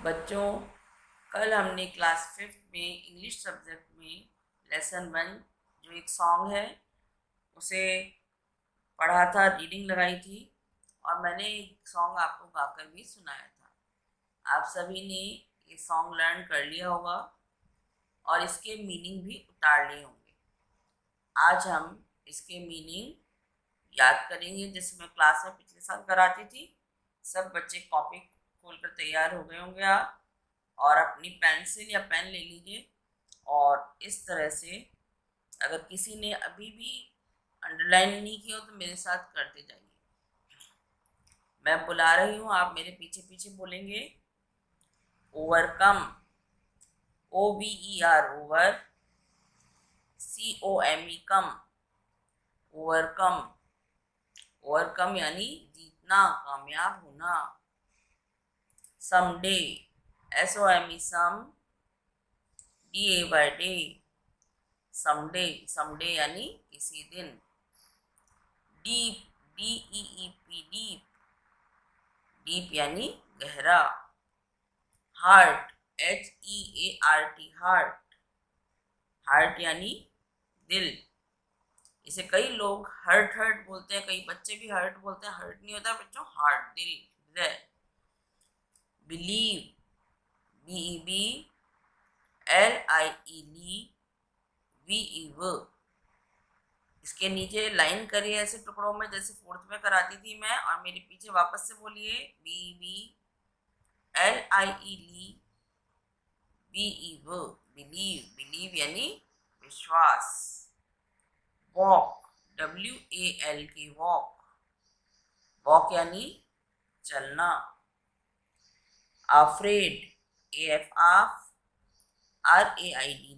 बच्चों, कल हमने क्लास 5th में इंग्लिश सब्जेक्ट में लेसन 1 जो एक सॉन्ग है उसे पढ़ा था, रीडिंग लगाई थी और मैंने एक सॉन्ग आपको गाकर भी सुनाया था। आप सभी ने ये सॉन्ग लर्न कर लिया होगा और इसके मीनिंग भी उतार लिए होंगे। आज हम इसके मीनिंग याद करेंगे, जैसे मैं क्लास में पिछले साल कराती थी। सब बच्चे कॉपी खोलकर तैयार हो गए होंगे आप, और अपनी पेंसिल या पेन ले लीजिए और इस तरह से अगर किसी ने अभी भी अंडरलाइन नहीं किया हो तो मेरे साथ करते जाइए। मैं बुला रही हूँ, आप मेरे पीछे पीछे बोलेंगे। ओवरकम, OVER, ओवर, COME, कम, ओवरकम। ओवरकम यानी जीतना, कामयाब होना। समडे, SOME, सम, DAY, डे, समडे, समडे यानी किसी दिन। डीप, DEEP, डीप, डीप यानी गहरा। हार्ट, HEART, हार्ट, हार्ट यानी दिल। इसे कई लोग हर्ट हर्ट बोलते हैं, कई बच्चे भी हर्ट बोलते हैं। हर्ट नहीं होता बच्चों, हार्ट, दिल, हृदय। बिलीव, BEBLIEV, इसके नीचे लाइन करिए ऐसे टुकड़ों में जैसे 4th में कराती थी मैं, और मेरे पीछे वापस से बोलिए। BEBLIEV, बिलीव, बिलीव यानी विश्वास। वॉक, WALK, वॉक, वॉक यानी चलना। Afraid, AFRAID,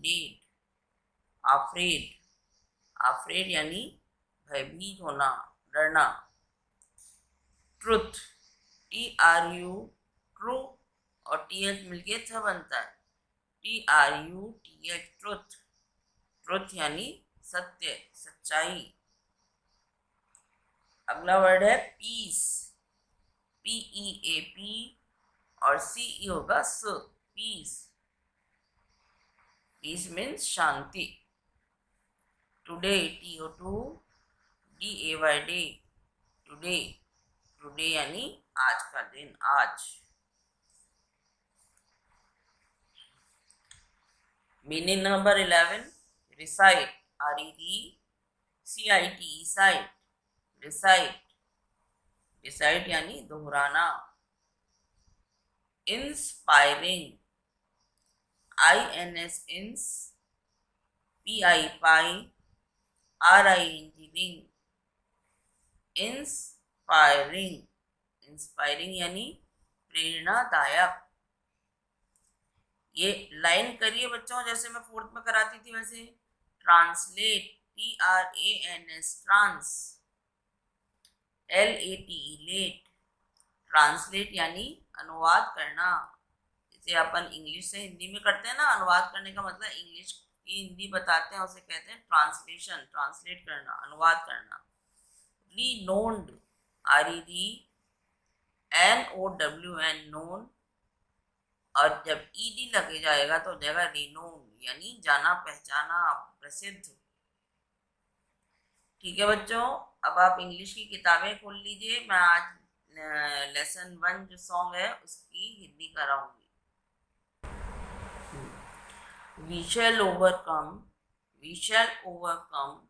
dead, afraid, afraid यानी भयभीत होना, डरना। ट्रुथ, TRU, ट्रू और TH मिलके था बनता है, TRUTH, ट्रुथ, ट्रुथ यानी सत्य, सच्चाई। अगला वर्ड है पीस, PEAP और CE होगा स, पीस। पीस मीन्स शांति। Today, TODAY, day, today, today यानी आज का दिन, आज। Meaning number 11, recite, REDCITE, cite, recite, recite यानी दोहराना। Inspiring, INS, ins, PI, pi, RING, ring, inspiring, inspiring यानी प्रेरणादायक। ये लाइन करिए बच्चों, जैसे मैं 4th में कराती थी वैसे। Translate, TRANS, trans, LATE, late, translate यानी अनुवाद करना। जैसे अपन इंग्लिश से हिंदी में करते हैं ना, अनुवाद करने का मतलब इंग्लिश की हिंदी बताते हैं, उसे कहते हैं ट्रांसलेशन, ट्रांसलेट करना, अनुवाद करना। रीनोन्ड, REDNOWN, नोन, और जब ED लगे जाएगा तो हो जाएगा रिनोन यानी जाना पहचाना, प्रसिद्ध। ठीक है बच्चों, अब आप इंग्लिश की किताबें खोल लीजिए। मैं आज लेसन 1 जो सॉन्ग है उसकी Hindi कराऊंगी। We shall overcome, we shall overcome,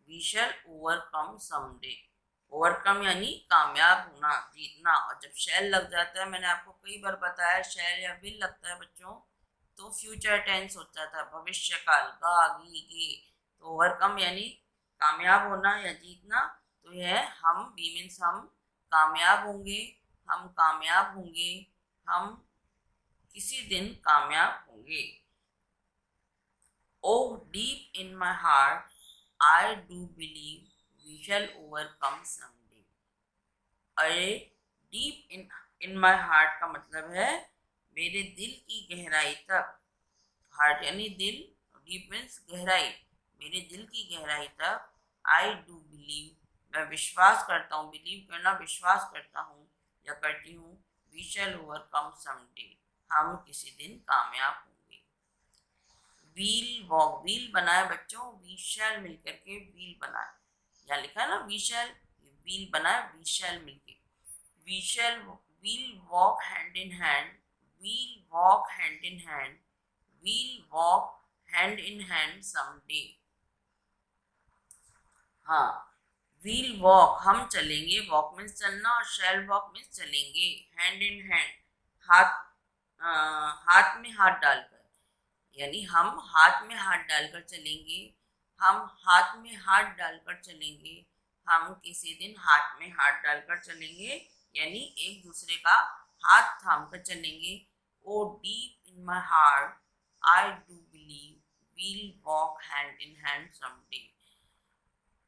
we shall overcome someday। Overcome यानी कामयाब होना, जीतना। और जब शैल लग जाता है, मैंने आपको कई बार बताया, शैल या विल लगता है बच्चों तो फ्यूचर टेंस होता था, भविष्य काल, गा गी गे। तो ओवरकम यानी कामयाब होना या जीतना। तो यह हम, वी मीन्स हम कामयाब होंगे, हम कामयाब होंगे, हम किसी दिन कामयाब होंगे। Oh, deep in my heart, I do believe we shall overcome someday। अरे, डीप इन माई हार्ट का मतलब है मेरे दिल की गहराई तक। हार्ट यानी दिल, डीप मीन्स गहराई, मेरे दिल की गहराई तक। आई डू बिलीव, मैं विश्वास करता हूँ, बिलीव करना विश्वास करता हूँ या करती हूँ। वी शैल ओवरकम समडे, हम किसी दिन कामयाब होंगे। व्हील वॉक, व्हील बनाए बच्चों, वी शैल मिल करके व्हील बनाए, यहाँ लिखा है ना वी शैल, व्हील बनाए वी शैल मिलके, we shall we'll walk hand in hand, we'll walk hand in hand, we'll walk hand in hand someday. हाँ, व्हील वॉक हम चलेंगे, वॉक मीन्स चलना और शैल वॉक मीन्स चलेंगे, हैंड इन हैंड हाथ हाथ में हाथ डालकर, यानी हम हाथ में हाथ डालकर चलेंगे, हम हाथ में हाथ डालकर चलेंगे, हम किसी दिन हाथ में हाथ डालकर चलेंगे, यानी एक दूसरे का हाथ थाम कर चलेंगे। Oh deep in my heart I do believe we'll walk hand in hand someday.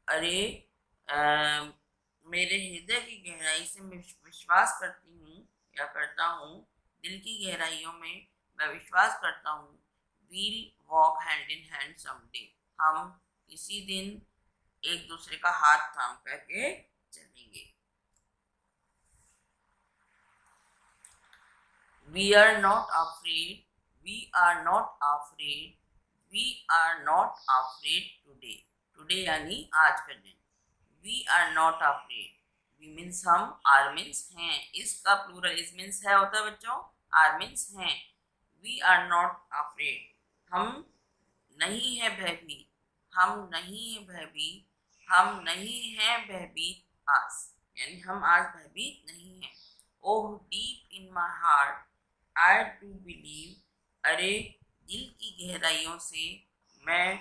अरे मेरे हृदय की गहराई से मैं विश्वास करती हूँ या करता हूँ, दिल की गहराइयों में मैं विश्वास करता हूँ, we'll walk hand in hand someday, हम किसी दिन एक दूसरे का हाथ थाम करके चलेंगे। We are not afraid, we are not afraid, we are not afraid today. Today यानी आज का दिन। We are not afraid. We means हम, are means हैं, इसका प्लूरल is means है होता है बच्चों, are means हैं। We are not afraid. हम नहीं है भयभीत, हम नहीं है भयभीत, हम नहीं हैं भयभीत आज, यानी हम आज भयभीत नहीं हैं। Oh deep in my heart I do believe, अरे दिल की गहराइयों से मैं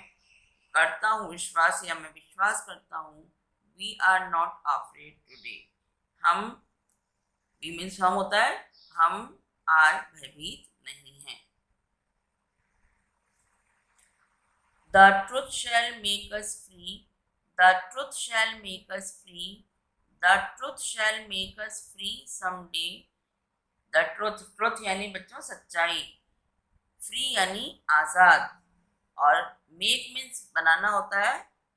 करता हूँ विश्वास या मैं विश्वास करता हूँ, we are not afraid today, हम, वी मीन्स हम होता है, हम आज भयभीत नहीं हैं। The truth shall make us free, the truth shall make us free, the truth shall make us free someday। The truth, truth यानी बच्चों सच्चाई, फ्री यानी आज़ाद, और मेक मीन्स बनाना होता है,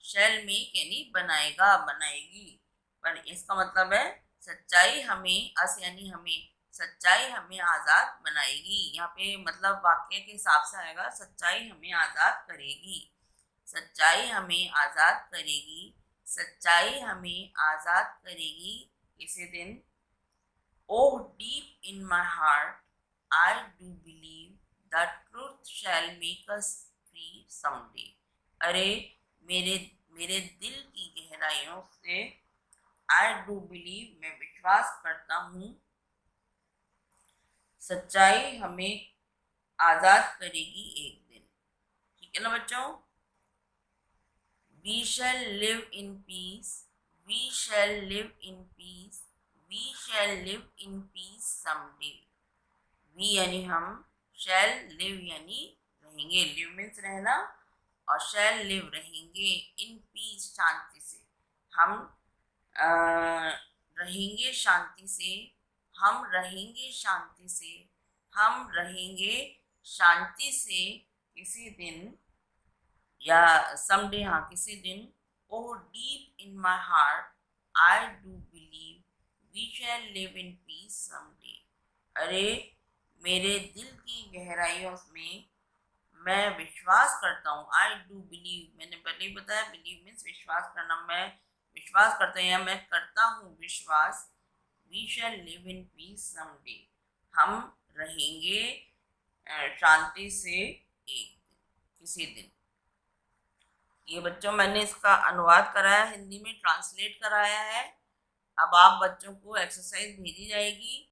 शैल मेक यानी बनाएगा बनाएगी, पर इसका मतलब है सच्चाई हमें, अस यानी हमें, सच्चाई हमें आज़ाद बनाएगी। यहाँ पे मतलब वाक्य के हिसाब से आएगा, सच्चाई हमें आज़ाद करेगी, सच्चाई हमें आज़ाद करेगी, सच्चाई हमें आज़ाद करेगी किसी दिन। Oh, deep in my heart, I do believe that truth shall make us free someday। अरे मेरे मेरे दिल की गहराइयों से I do believe, मैं विश्वास करता हूँ, सच्चाई हमें आज़ाद करेगी एक दिन। ठीक है ना बच्चों? We shall live in peace, we shall live in peace, we shall live in peace someday। we यानी हम, shall live यानी रहेंगे, live means रहना, और shall live रहेंगे, in peace शांति से, हम रहेंगे शांति से, हम रहेंगे शांति से, हम रहेंगे शांति से किसी दिन, या समडे, हाँ किसी दिन। Oh deep in my heart I do believe we shall live in peace someday. अरे मेरे दिल की गहराइयों में मैं विश्वास करता हूँ, आई डू बिलीव, मैंने पहले ही बताया, बिलीव मीन्स विश्वास करना, मैं विश्वास करता हूँ या मैं करता हूँ विश्वास, we shall live in peace someday, हम रहेंगे शांति से एक दिन, किसी दिन। ये बच्चों मैंने इसका अनुवाद कराया, हिंदी में ट्रांसलेट कराया है। अब आप बच्चों को एक्सरसाइज भेजी जाएगी,